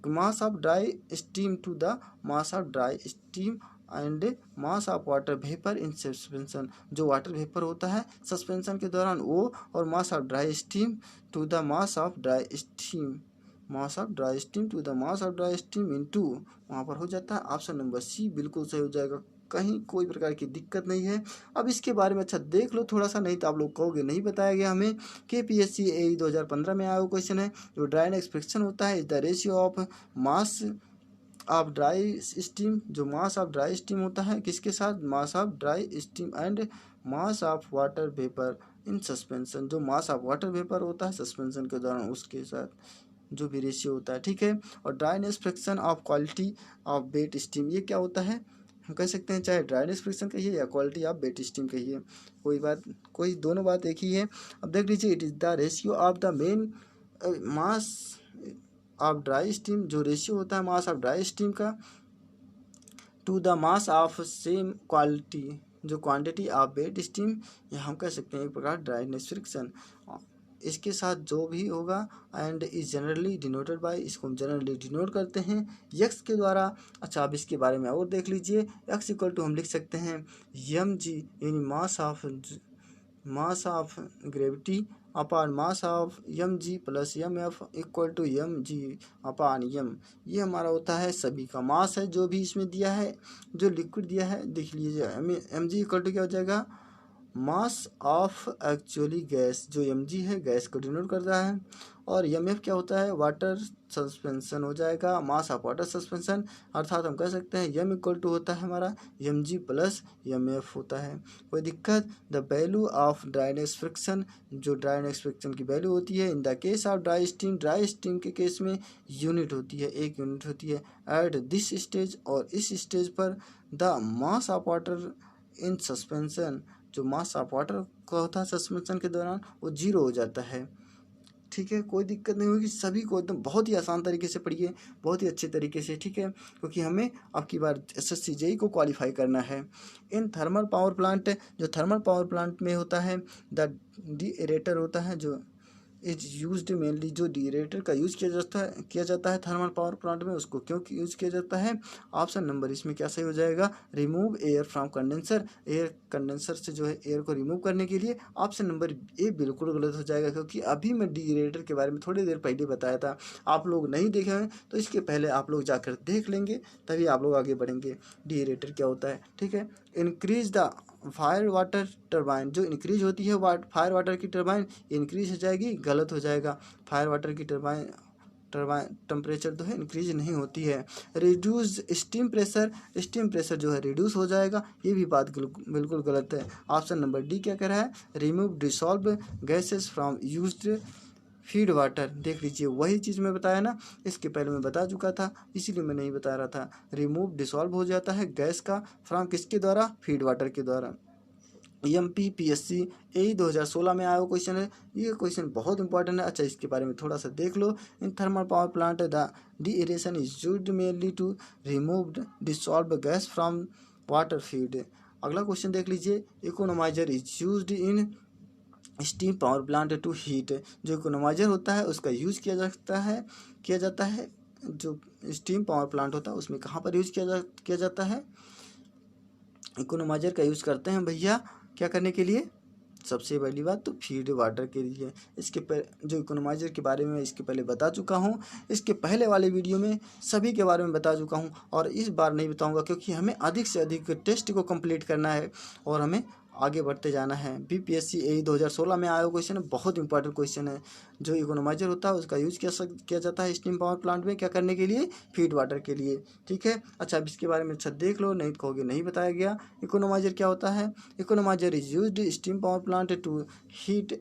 Mass of dry steam to the mass of dry steam and mass of water vapour in suspension, जो वाटर वेपर होता है सस्पेंशन के दौरान वो, और mass of dry steam to the mass of dry steam, mass of dry steam to the mass of dry steam into, वहाँ पर हो जाता है ऑप्शन नंबर सी बिल्कुल सही हो जाएगा, कहीं कोई प्रकार की दिक्कत नहीं है। अब इसके बारे में अच्छा देख लो थोड़ा सा, नहीं तो आप लोग कहोगे नहीं बताया गया हमें। KPSC AE 2015 में आया हुआ क्वेश्चन है। जो ड्राई एंड एक्सपेक्शन होता है is the ratio of mass of dry steam, जो मास ऑफ ड्राई स्टीम होता है किसके साथ, मास of dry steam and mass of water vapour in suspension, जो मास ऑफ वाटर वेपर होता है सस्पेंशन के दौरान उसके साथ जो भी रेशियो होता है, ठीक है। और dryness friction of quality of wet steam, ये क्या होता है, हम कह सकते हैं चाहे ड्राइनेस फ्रिक्शन कहिए या क्वालिटी ऑफ वेट स्टीम कहिए, कोई दोनों बात एक ही है। अब देख लीजिए, it is the ratio of the main mass of dry steam, जो रेशियो होता है मास ऑफ ड्राई स्टीम का to the mass of same quality, जो क्वांटिटी ऑफ वेट स्टीम, या हम कह सकते हैं एक प्रकार ड्राइनेस फ्रिक्शन, इसके साथ जो भी होगा and is generally denoted by, इसको हम जनरली डिनोट करते हैं यक्स के द्वारा। अच्छा, अब इसके बारे में और देख लीजिए, एक्स इक्वल टू हम लिख सकते हैं mg यानी mass of gravity upon mass of mg plus mf equal to mg upon m, ये हमारा होता है सभी का मास है जो भी इसमें दिया है, जो लिक्विड दिया है। देख लीजिए mg इक्वल टू क्या हो जाएगा, मास ऑफ एक्चुअली गैस, जो mg है गैस को डिनोट कर रहा है, और mf क्या होता है, वाटर सस्पेंशन हो जाएगा, मास ऑफ वाटर सस्पेंशन, अर्थात हम कह सकते हैं m इक्वल टू होता है हमारा mg प्लस mf होता है। कोई दिक्कत, the value of dryness friction, जो ड्राइनेस फ्रिक्शन की वैल्यू होती है in the case of dry steam के केस में यूनिट होती है, एक यूनिट होती है एट दिस स्टेज, और इस स्टेज पर the mass of water in suspension, जो मास ऑफ वाटर का होता है सस्पेंशन के दौरान वो 0 हो जाता है, ठीक है। कोई दिक्कत नहीं होगी, सभी को एकदम बहुत ही आसान तरीके से पढ़िए, बहुत ही अच्छे तरीके से, ठीक है, क्योंकि हमें अब की बार SSC JEE को क्वालिफाई करना है। इन थर्मल पावर प्लांट, जो थर्मल पावर प्लांट में होता है द डीएरेटर होता है, जो इज यूज्ड मेनली, जो डीएरेटर का यूज़ किया जाता है थर्मल पावर प्लांट में, उसको क्यों यूज़ किया जाता है, ऑप्शन नंबर इसमें क्या सही हो जाएगा, remove air from condenser, air condenser से जो है एयर को रिमूव करने के लिए, ऑप्शन नंबर ए बिल्कुल गलत हो जाएगा, क्योंकि अभी मैं डीएरेटर के बारे में थोड़ी देर पहले बताया था, आप लोग नहीं देखे हैं तो इसके पहले आप लोग जाकर देख लेंगे, तभी आप लोग आगे बढ़ेंगे। डीएरेटर क्या होता है, ठीक है। Increase the fire water turbine, जो इंक्रीज होती है फायर वाटर की टरबाइन, इंक्रीज हो जाएगी, गलत हो जाएगा, फायर वाटर की टरबाइन टेम्परेचर जो है इंक्रीज नहीं होती है। रिड्यूस स्टीम प्रेशर जो है रिड्यूस हो जाएगा, ये भी बात बिल्कुल गलत है। ऑप्शन नंबर डी क्या कह रहा है, remove dissolve gases from used feed water, देख लीजिए वही चीज़ मैं बताया ना, इसके पहले मैं बता चुका था, इसीलिए मैं नहीं बता रहा था। रिमूव डिसॉल्व हो जाता है गैस का, फ्रॉम किसके द्वारा, फीड वाटर के द्वारा। MPPSC AE 2016 में आया हुआ क्वेश्चन है, ये क्वेश्चन बहुत इंपॉर्टेंट है। अच्छा, इसके बारे में थोड़ा सा देख लो, in thermal power plant the deaeration is used mainly to remove dissolve gas from water feed. अगला क्वेश्चन देख लीजिए, economiser is used in steam power plant to heat, जो इकोनोमाइजर होता है उसका यूज़ किया जाता है जो स्टीम पावर प्लांट होता है उसमें कहाँ पर यूज़ किया जाता है, इकोनोमाइजर का यूज़ करते हैं भैया क्या करने के लिए, सबसे पहली बात तो फीड वाटर के लिए। इसके जो इकोनोमाइजर के बारे में इसके पहले बता चुका हूँ, इसके पहले वाले वीडियो में सभी के बारे में बता चुका हूँ, और इस बार नहीं बताऊँगा क्योंकि हमें अधिक से अधिक टेस्ट को कंप्लीट करना है और हमें आगे बढ़ते जाना है। BPSC AE 2016 में आया क्वेश्चन है, बहुत इंपॉर्टेंट क्वेश्चन है। जो इकोनोमाइजर होता है उसका यूज़ किया जाता है स्टीम पावर प्लांट में क्या करने के लिए, फीड वाटर के लिए, ठीक है। अच्छा, अब इसके बारे में अच्छा देख लो, नहीं कहोगे नहीं बताया गया। इकोनोमाइजर क्या होता है, economiser is used steam power plant to heat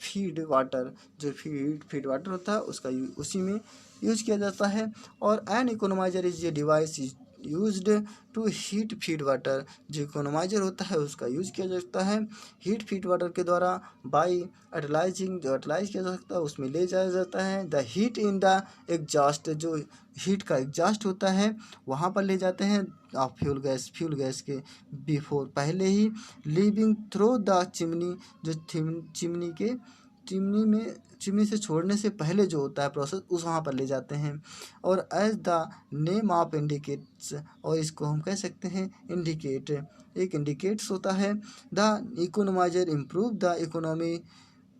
feed water, जो फीड वाटर होता है उसका उसी में यूज़ किया जाता है। और an economiser is a device is used to heat feed water, जो इकोनोमाइजर होता है उसका यूज़ किया जाता है हीट फीड वाटर के द्वारा बाई एटलाइजिंग, जो एटलाइज किया जा सकता है उसमें ले जाया जाता है the heat in the exhaust, जो हीट का एग्जॉस्ट होता है वहाँ पर ले जाते हैं फ्यूल गैस के बिफोर, पहले ही लीविंग थ्रू द चिमनी, जो चिमनी से छोड़ने से पहले जो होता है प्रोसेस उस वहाँ पर ले जाते हैं। और as the name of indicates, और इसको हम कह सकते हैं इंडिकेट, एक इंडिकेट्स होता है the economiser improve the economy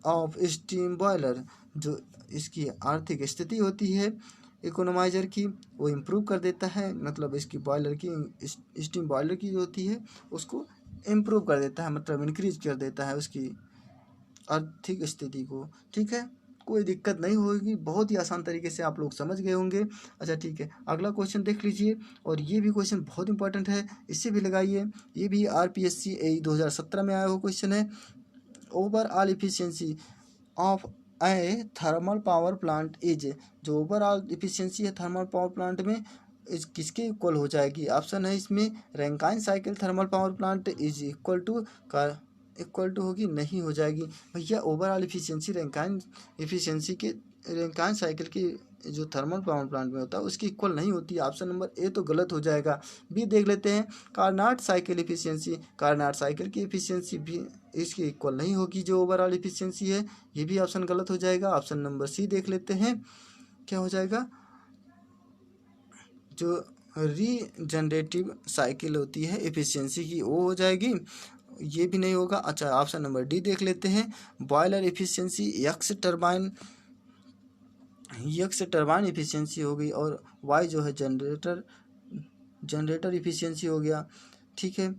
of steam boiler, जो इसकी आर्थिक स्थिति होती है इकोनोमाइज़र की, वो इम्प्रूव कर देता है, मतलब इसकी बॉयलर की स्टीम बॉयलर की जो होती है उसको इम्प्रूव कर देता है, मतलब इंक्रीज कर देता है उसकी आर्थिक स्थिति को। ठीक है, कोई दिक्कत नहीं होगी, बहुत ही आसान तरीके से आप लोग समझ गए होंगे। अच्छा ठीक है, अगला क्वेश्चन देख लीजिए, और ये भी क्वेश्चन बहुत इंपॉर्टेंट है, इससे भी लगाइए। ये भी RPSC AE 2017 में आया हुआ क्वेश्चन है। Overall efficiency of a thermal power plant is, जो ओवरऑल इफिशियंसी है थर्मल पावर प्लांट में इस किसके इक्वल हो जाएगी? ऑप्शन है इसमें Rankine cycle thermal power plant is equal to होगी, नहीं हो जाएगी भैया। ओवरऑल इफिशियंसी रैंकाइन इफिशियंसी के रैंकाइन साइकिल की जो थर्मल पावर प्लांट में होता है उसकी इक्वल नहीं होती। ऑप्शन नंबर ए तो गलत हो जाएगा। बी देख लेते हैं, Karnat cycle efficiency, Karnat cycle की इफिशियंसी भी इसकी इक्वल नहीं होगी जो ओवरऑल इफिशियंसी है, ये भी ऑप्शन गलत हो जाएगा। ऑप्शन नंबर सी देख लेते हैं, क्या हो जाएगा, जो रीजनरेटिव साइकिल होती है इफिशियंसी की वो हो जाएगी, ये भी नहीं होगा। अच्छा ऑप्शन नंबर डी देख लेते हैं, boiler efficiency x turbine efficiency हो गई, और वाई जो है जनरेटर इफिशियंसी हो गया। ठीक है,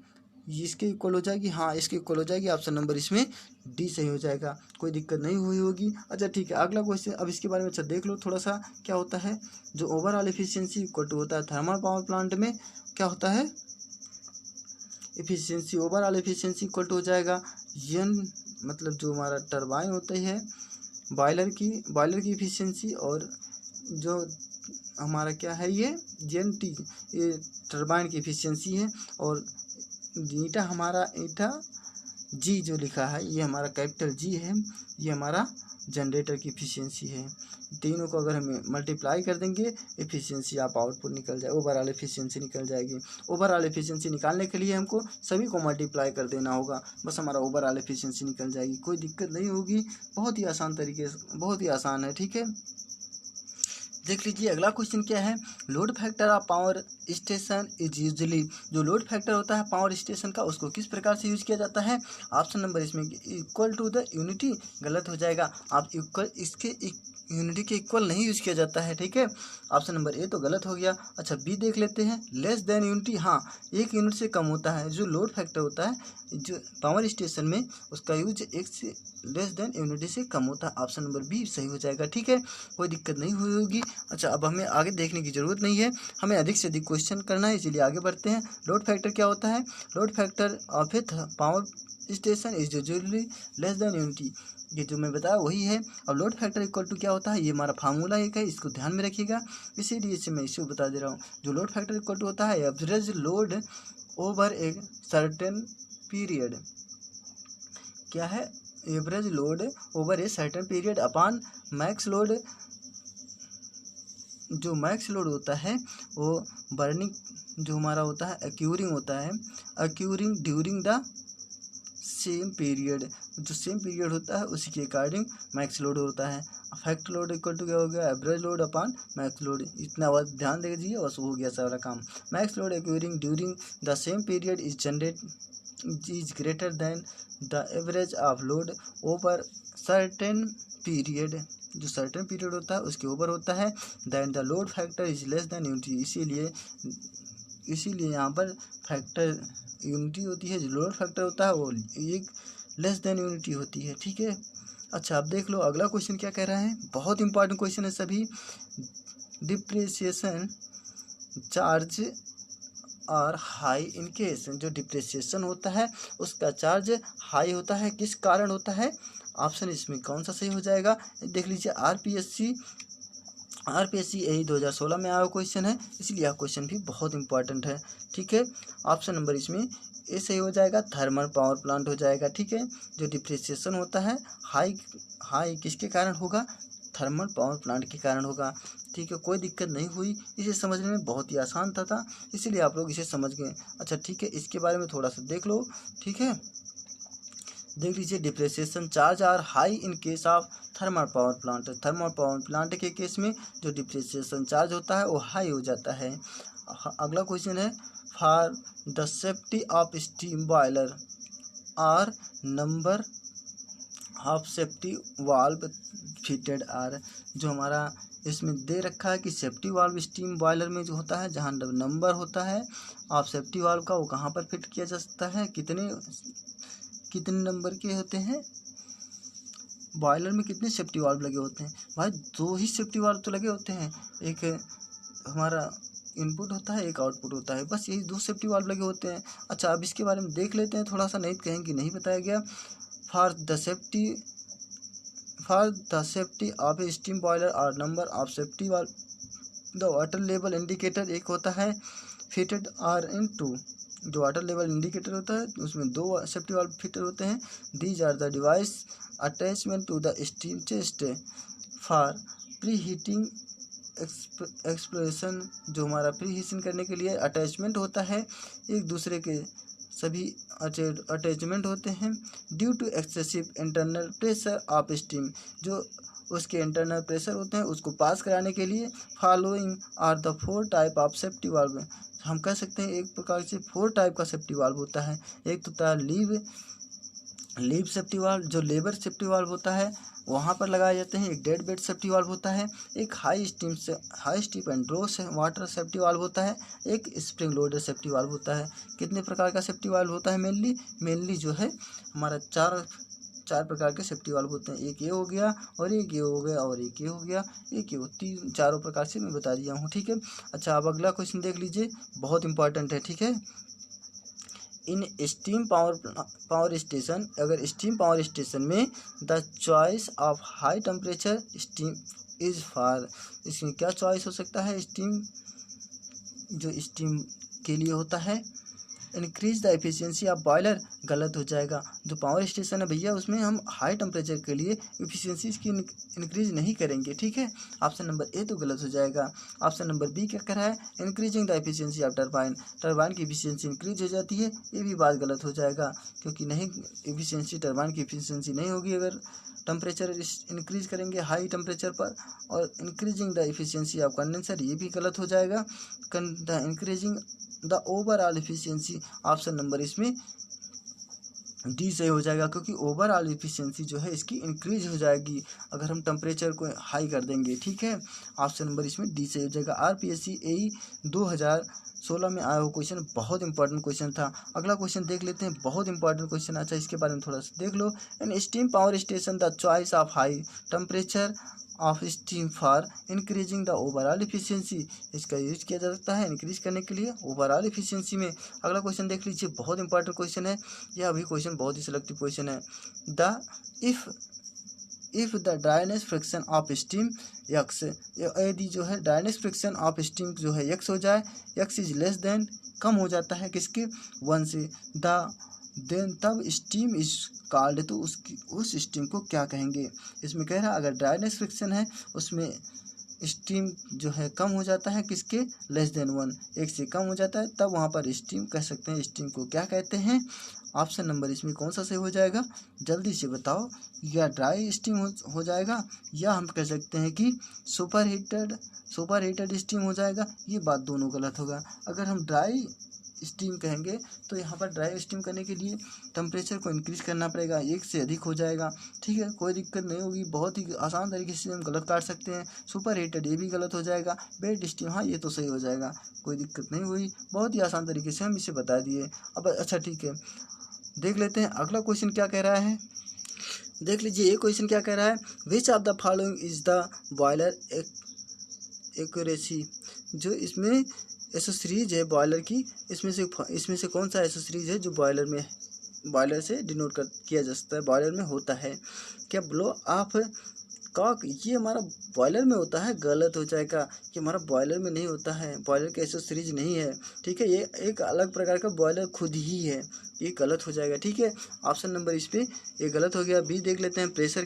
इसके इक्वल हो जाएगी, हाँ इसके इक्वल हो जाएगी। ऑप्शन नंबर इसमें डी सही हो जाएगा, कोई दिक्कत नहीं हुई होगी। अच्छा ठीक है, अगला क्वेश्चन अब इसके बारे में अच्छा देख लो थोड़ा सा, क्या होता है जो ओवरऑल इफिशियंसी इक्वल टू होता है थर्मल पावर प्लांट में, क्या होता है efficiency, overall efficiency equal to हो जाएगा यन, मतलब जो हमारा टरबाइन होता है बॉयलर की इफिशियंसी, और जो हमारा क्या है ये GNT, ये टरबाइन की इफिशियंसी है, और ईटा हमारा ईटा जी जो लिखा है ये हमारा कैपिटल जी है, ये हमारा जनरेटर की इफिशियंसी है। तीनों को अगर हमें मल्टीप्लाई कर देंगे इफिशियंसी आप आउटपुट निकल जाए, ओवरऑल इफिशियंसी निकल जाएगी। ओवरऑल इफिशियंसी निकालने के लिए हमको सभी को मल्टीप्लाई कर देना होगा, बस हमारा ओवरऑल इफिशियंसी निकल जाएगी, कोई दिक्कत नहीं होगी, बहुत ही आसान तरीके से, बहुत ही आसान है। ठीक है, देख लीजिए अगला क्वेश्चन क्या है, load factor of power station is usually, जो लोड फैक्टर होता है पावर स्टेशन का उसको किस प्रकार से यूज किया जाता है? ऑप्शन नंबर इसमें इक्वल टू द यूनिटी, गलत हो जाएगा, आप इक्वल इसके यूनिटी के इक्वल नहीं यूज किया जाता है। ठीक है, ऑप्शन नंबर ए तो गलत हो गया। अच्छा बी देख लेते हैं, लेस देन यूनिटी, हाँ एक यूनिट से कम होता है जो लोड फैक्टर होता है जो पावर स्टेशन में, उसका यूज एक से लेस देन यूनिटी से कम होता है। ऑप्शन नंबर बी सही हो जाएगा। ठीक है, कोई दिक्कत नहीं हुई होगी। अच्छा अब हमें आगे देखने की ज़रूरत नहीं है, हमें अधिक से अधिक क्वेश्चन करना है, इसीलिए आगे बढ़ते हैं। लोड फैक्टर क्या होता है? Load factor of A power station is usually less than unity, ये जो मैं बताया वही है। और लोड फैक्टर इक्वल टू क्या होता है, ये हमारा फार्मूला एक है, इसको ध्यान में रखिएगा, इसीलिए इसे मैं इसे बता दे रहा हूँ। जो लोड फैक्टर इक्वल टू होता है average load over a certain period, क्या है, average load over a certain period upon max load, जो मैक्स लोड होता है वो बर्निंग जो हमारा होता है अक्यूरिंग होता है, अक्यूरिंग ड्यूरिंग द सेम पीरियड, जो सेम पीरियड होता है उसी के अकॉर्डिंग मैक्स लोड होता है। फैक्ट लोड इक्वल टू क्या हो गया, average load upon max load, इतना बस ध्यान दे दीजिए बस हो गया सारा काम। Max load occurring during the same period is greater than the average of load over certain period, जो सर्टेन पीरियड होता है उसके ऊपर होता है, then the load factor is less than unity, इसीलिए यहाँ पर फैक्टर यूनिटी होती है, जो लोड फैक्टर होता है वो एक लेस देन यूनिटी होती है। ठीक है, अच्छा अब देख लो अगला क्वेश्चन क्या कह रहा है, बहुत इंपॉर्टेंट क्वेश्चन है सभी। डिप्रिसिएशन चार्ज और हाई इन केस, जो डिप्रिसिएशन होता है उसका चार्ज हाई होता है, किस कारण होता है? ऑप्शन इसमें कौन सा सही हो जाएगा, देख लीजिए। आरपीएससी यही 2016 में आया क्वेश्चन है, इसलिए यह क्वेश्चन भी बहुत इंपॉर्टेंट है। ठीक है, ऑप्शन नंबर इसमें ए सही हो जाएगा, थर्मल पावर प्लांट हो जाएगा। ठीक है, जो डिप्रिसिएशन होता है हाई किसके कारण होगा, थर्मल पावर प्लांट के कारण होगा। ठीक है, कोई दिक्कत नहीं हुई, इसे समझने में बहुत ही आसान था, इसीलिए आप लोग इसे समझ गए। अच्छा ठीक है, इसके बारे में थोड़ा सा देख लो। ठीक है, देख लीजिए, depreciation charge are high in case of thermal power plant, thermal power plant के केस में जो डिप्रिसिएशन चार्ज होता है वो हाई हो जाता है। अगला क्वेश्चन है, for the safety of steam boiler और number of safety valve fitted are, जो हमारा इसमें दे रखा है कि सेफ्टी वाल्व स्टीम बॉयलर में जो होता है, जहाँ नंबर होता है आप सेफ्टी वाल्व का, वो कहाँ पर फिट किया जा सकता है, कितने नंबर के होते हैं बॉयलर में, कितने सेफ्टी वाल्व लगे होते हैं भाई? 2 ही सेफ्टी वाल्व तो लगे होते हैं, एक हमारा इनपुट होता है, एक आउटपुट होता है, बस यही 2 सेफ्टी वाल्व लगे होते हैं। अच्छा, अब इसके बारे में देख लेते हैं थोड़ा सा, नहीं कहेंगे नहीं बताया गया। For the safety of a steam boiler और number of safety valve the water level indicator, एक होता है फिटेड आर इन 2, जो वाटर लेवल इंडिकेटर होता है उसमें 2 सेफ्टी वाल्व फिटेड होते हैं। These are the device attachment to the steam chest for pre heating exploration, जो हमारा प्री हीटिंग करने के लिए अटैचमेंट होता है, एक दूसरे के सभी अटैचमेंट होते हैं। Due to excessive internal pressure of steam, जो उसके इंटरनल प्रेशर होते हैं उसको पास कराने के लिए। Following are the 4 type of safety valve, हम कह सकते हैं एक प्रकार से 4 टाइप का सेफ्टी वाल्व होता है। एक तो होता है लीव सेफ्टी वाल्व, जो लेबर सेफ्टी वाल्व होता है वहाँ पर लगाए जाते हैं। एक डेड बेड सेफ्टी वाल्व होता है। एक high steep and draw water safety valve होता है। एक स्प्रिंग लोडेड सेफ्टी वाल्व होता है। कितने प्रकार का सेफ्टी वाल्व होता है? मेनली जो है हमारा चार प्रकार के सेफ्टी वाल्व होते हैं। एक ये हो गया, और एक ये हो गया, और एक ये हो गया, एक ये हो, 4 प्रकार से मैं बता दिया हूँ। ठीक है। अच्छा, अब अगला क्वेश्चन देख लीजिए, बहुत इंपॉर्टेंट है। ठीक है। इन स्टीम पावर स्टेशन, अगर स्टीम पावर स्टेशन में the choice of high temperature steam is for, इसमें क्या चॉइस हो सकता है? जो स्टीम के लिए होता है, increase the efficiency of boiler, गलत हो जाएगा। जो पावर स्टेशन है भैया, उसमें हम हाई टेम्परेचर के लिए एफिशिएंसी की इंक्रीज नहीं करेंगे। ठीक है। ऑप्शन नंबर ए तो गलत हो जाएगा। ऑप्शन नंबर बी क्या कर रहा है? Increasing the efficiency of turbine की एफिशिएंसी इंक्रीज हो जाती है, ये भी बात गलत हो जाएगा, क्योंकि नहीं, एफिशिएंसी टरबाइन की एफिशिएंसी नहीं होगी अगर टेम्परेचर इंक्रीज करेंगे हाई टेम्परेचर पर। और increasing the efficiency of condenser, ये भी गलत हो जाएगा। Increasing the overall efficiency, option number इसमें डी सही हो जाएगा, क्योंकि ओवरऑल एफिशिएंसी जो है इसकी इंक्रीज हो जाएगी अगर हम टेम्परेचर को हाई कर देंगे। ठीक है। ऑप्शन नंबर इसमें डी सही हो जाएगा। आरपीएससी एई 2016 में आया हुआ क्वेश्चन, बहुत इंपॉर्टेंट क्वेश्चन था। अगला क्वेश्चन देख लेते हैं, बहुत इंपॉर्टेंट क्वेश्चन। अच्छा, इसके बारे में थोड़ा सा देख लो। In steam power station the choice of high temperature of steam for increasing the overall efficiency, इसका यूज किया जा सकता है इंक्रीज करने के लिए ओवरऑल एफिशिएंसी में। अगला क्वेश्चन देख लीजिए, बहुत इंपॉर्टेंट क्वेश्चन है यह, अभी क्वेश्चन बहुत ही सिलेक्टिव क्वेश्चन है। If the dryness friction of steam x, यदि जो है ड्राइनेस फ्रिक्शन ऑफ स्टीम जो है यक्स हो जाए, यक्स इज लेस देन, कम हो जाता है किसके? 1 से, देन तब स्टीम इज कॉल्ड, तो उस स्टीम को क्या कहेंगे? इसमें कह रहा है अगर ड्राइनेस फ्रिक्शन है उसमें स्टीम जो है कम हो जाता है किसके? लेस देन 1, 1 से कम हो जाता है, तब वहाँ पर स्टीम कह सकते हैं। स्टीम को क्या कहते हैं? ऑप्शन नंबर इसमें कौन सा सही हो जाएगा? जल्दी से बताओ। या ड्राई स्टीम हो जाएगा, या हम कह सकते हैं कि सुपर हीटेड स्टीम हो जाएगा। ये बात दोनों गलत होगा। अगर हम ड्राई स्टीम कहेंगे तो यहाँ पर ड्राई स्टीम करने के लिए टेम्परेचर को इंक्रीज करना पड़ेगा, 1 से अधिक हो जाएगा। ठीक है, कोई दिक्कत नहीं होगी, बहुत ही आसान तरीके से हम गलत काट सकते हैं। सुपर हीटेड, ये भी गलत हो जाएगा। वेट स्टीम, हाँ ये तो सही हो जाएगा, कोई दिक्कत नहीं हुई, बहुत ही आसान तरीके से हम इसे बता दिए। अब अच्छा ठीक है, देख लेते हैं अगला क्वेश्चन क्या कह रहा है। देख लीजिए ये क्वेश्चन क्या कह रहा है। Which of the following is the boiler accuracy, जो इसमें एसेसरीज है बॉयलर की, इसमें से कौन सा एसेसरीज है जो बॉयलर से डिनोट किया जा सकता है, बॉयलर में होता है? क्या ब्लो ऑफ कॉक, ये हमारा बॉयलर में होता है, गलत हो जाएगा। ये हमारा बॉयलर में नहीं होता है, बॉयलर के एसेसरीज नहीं है। ठीक है, ये एक अलग प्रकार का बॉयलर खुद ही है, ये गलत हो जाएगा। ठीक है, ऑप्शन नंबर इस पर ये गलत हो गया। बी देख लेते हैं, प्रेशर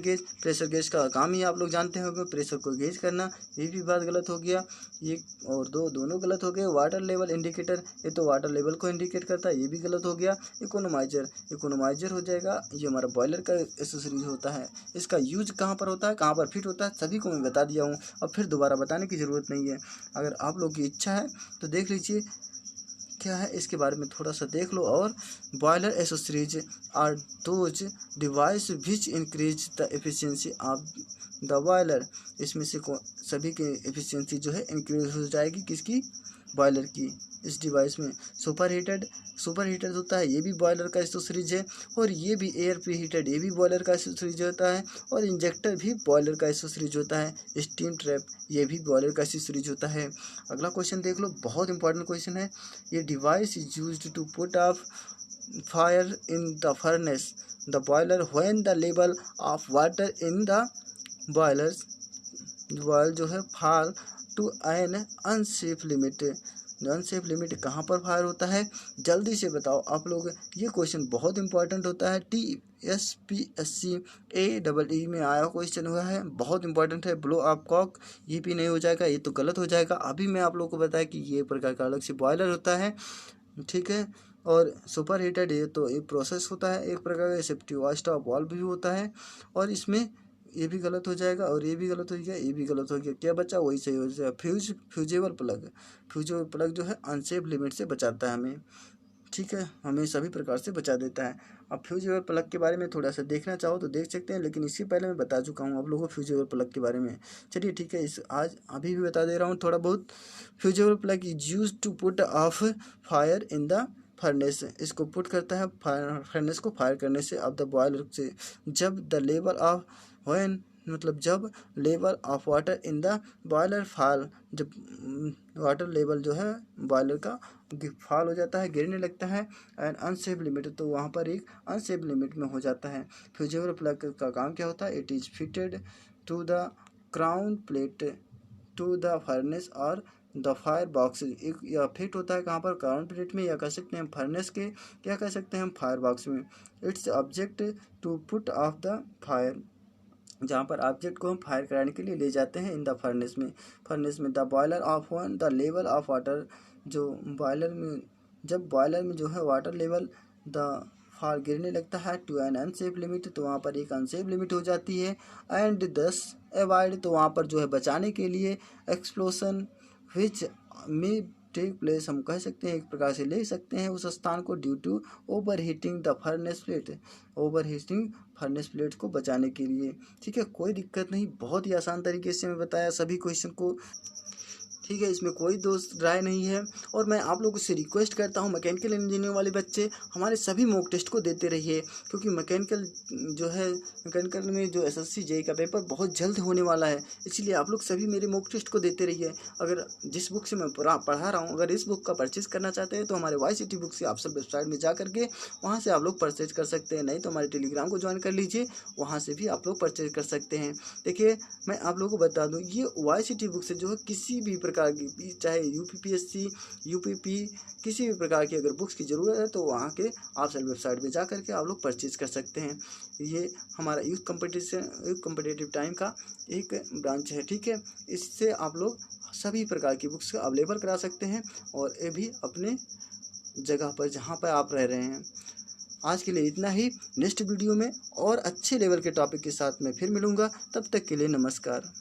गेज का काम ही आप लोग जानते होंगे, प्रेशर को गेज करना, ये भी बात गलत हो गया। ये और दोनों गलत हो गए। वाटर लेवल इंडिकेटर, ये तो वाटर लेवल को इंडिकेट करता है, ये भी गलत हो गया। इकोनोमाइजर हो जाएगा, ये हमारा बॉयलर का एसेसरीज होता है। इसका यूज कहाँ पर होता है, कहाँ पर फिट होता है, सभी को मैं बता दिया हूँ, अब फिर दोबारा बताने की ज़रूरत नहीं है। अगर आप लोग की इच्छा है तो देख लीजिए क्या है, इसके बारे में थोड़ा सा देख लो। और boiler accessories are those device which increase the efficiency of the boiler, इसमें से सभी की एफिशिएंसी जो है इंक्रीज हो जाएगी, किसकी, बॉयलर की। इस डिवाइस में सुपर हीटर होता है, ये भी बॉयलर का एसेसरीज है। और ये भी एयर प्री हीटेड, ये भी बॉयलर का एसेसरीज होता है। और इंजेक्टर भी बॉयलर का एसेसरीज होता है। स्टीम ट्रैप, ये भी बॉयलर का एसेसरीज होता है। अगला क्वेश्चन देख लो, बहुत इंपॉर्टेंट क्वेश्चन है। ये device is used to put off fire in the furnace the boiler when the level of water in the boil जो है fall to an unsafe limit. Unsafe limit कहाँ पर फायर होता है, जल्दी से बताओ आप लोग। ये क्वेश्चन बहुत इंपॉर्टेंट होता है, TSPSC AEE में आया क्वेश्चन हुआ है, बहुत इंपॉर्टेंट है। ब्लो ऑफ कॉक, ये भी नहीं हो जाएगा, ये तो गलत हो जाएगा। अभी मैं आप लोगों को बताया कि ये प्रकार का अलग से बॉयलर होता है, ठीक है। और सुपर हीटेड, ये तो एक प्रोसेस होता है, एक प्रकार का सेफ्टी वॉच टॉप वाल्व भी होता है। और इसमें ये भी गलत हो जाएगा, और ये भी गलत हो गया, ये भी गलत हो गया। क्या बचा, वही सही हो जाएगा। फ्यूजेबल प्लग जो है अनसेफ लिमिट से बचाता है हमें, ठीक है, हमें सभी प्रकार से बचा देता है। अब फ्यूजेबल प्लग के बारे में थोड़ा सा देखना चाहो तो देख सकते हैं, लेकिन इससे पहले मैं बता चुका हूँ आप लोगों को फ्यूजेबल प्लग के बारे में। चलिए ठीक है, आज अभी भी बता दे रहा हूँ थोड़ा बहुत। Fusible plug is use to put off fire in the furnace, इसको पुट करता है फर्नेस को फायर करने से, अब द बॉयलर से। जब द लेवल ऑफ व्हेन, मतलब जब level of water in the boiler fall, जब वाटर लेवल जो है बॉयलर का फॉल हो जाता है, गिरने लगता है, एंड अनसेफ लिमिट, तो वहाँ पर एक अनसेफ लिमिट में हो जाता है। फ्यूजेबल प्लग का काम क्या होता है, it is fitted to the crown plate to the furnace और द फायर बॉक्स, एक या फिट होता है कहाँ पर, क्राउन प्लेट में, या कह सकते हैं फर्नेस के, क्या कह सकते हैं हम, फायर बॉक्स में। Its object to put off the fire, जहाँ पर ऑब्जेक्ट को हम फायर कराने के लिए ले जाते हैं इन द फर्नेस में। The boiler of one the level of water, जो बॉयलर में, जब बॉयलर में जो है वाटर लेवल द फार गिरने लगता है टू एन अनसेफ लिमिट, तो वहाँ पर एक अनसेफ लिमिट हो जाती है। एंड दस अवॉइड, तो वहाँ पर जो है बचाने के लिए एक्सप्लोसन विच में टेक प्लेस, हम कह सकते हैं एक प्रकार से ले सकते हैं उस स्थान को, due to over heating the furnace plate, over heating furnace plate को बचाने के लिए, ठीक है। कोई दिक्कत नहीं, बहुत ही आसान तरीके से मैं बताया सभी क्वेश्चन को, ठीक है, इसमें कोई दोस्त राय नहीं है। और मैं आप लोगों से रिक्वेस्ट करता हूँ, मैकेनिकल इंजीनियरिंग वाले बच्चे हमारे सभी मॉक टेस्ट को देते रहिए, क्योंकि मैकेनिकल में जो SSC JEE का पेपर बहुत जल्द होने वाला है, इसलिए आप लोग सभी मेरे मॉक टेस्ट को देते रहिए। अगर जिस बुक से मैं पढ़ा रहा हूँ, अगर इस बुक का परचेज करना चाहते हैं तो हमारे YCT बुक से ऑप्शन वेबसाइट में जा करके वहाँ से आप लोग परचेज कर सकते हैं, नहीं तो हमारे टेलीग्राम को ज्वाइन कर लीजिए, वहाँ से भी आप लोग परचेज कर सकते हैं। देखिए, मैं आप लोगों को बता दूँ, ये YCT बुक से जो है किसी भी प्रकार की, चाहे UPPSC UPP, किसी भी प्रकार की अगर बुक्स की ज़रूरत है तो वहाँ के आप सब वेबसाइट में जा करके आप लोग परचेज कर सकते हैं। ये हमारा यूथ कॉम्पिटिटिव टाइम का एक ब्रांच है, ठीक है। इससे आप लोग सभी प्रकार की बुक्स अवेलेबल करा सकते हैं, और ये भी अपने जगह पर जहाँ पर आप रह रहे हैं। आज के लिए इतना ही, नेक्स्ट वीडियो में और अच्छे लेवल के टॉपिक के साथ मैं फिर मिलूँगा, तब तक के लिए नमस्कार।